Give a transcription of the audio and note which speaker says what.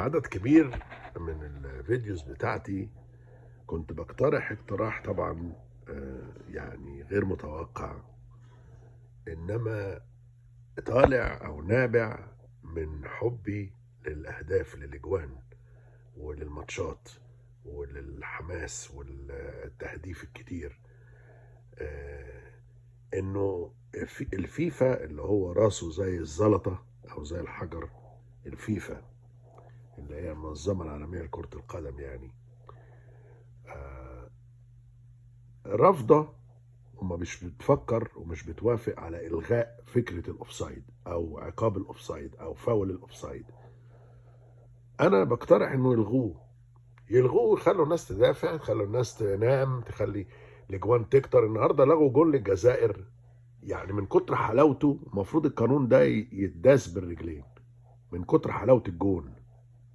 Speaker 1: عدد كبير من الفيديوز بتاعتي كنت بقترح اقتراح طبعا يعني غير متوقع، انما طالع او نابع من حبي للاهداف، للاجوان وللماتشات وللحماس والتهديف الكتير. انه الفيفا اللي هو راسه زي الزلطة او زي الحجر، الفيفا اللي هي المنظمة العالمية لكرة القدم يعني رافضة وما مش بتفكر ومش بتوافق على إلغاء فكرة الأوفسايد أو عقاب الأوفسايد أو فاول الأوفسايد. أنا بقترح إنه يلغوه ويخلوا الناس تدافع، يخلوا الناس تنام، تخلي الأجوان تكتر. النهارده لغوا جول للجزائر، يعني من كتر حلاوته المفروض القانون ده يتداس بالرجلين من كتر حلاوة الجون.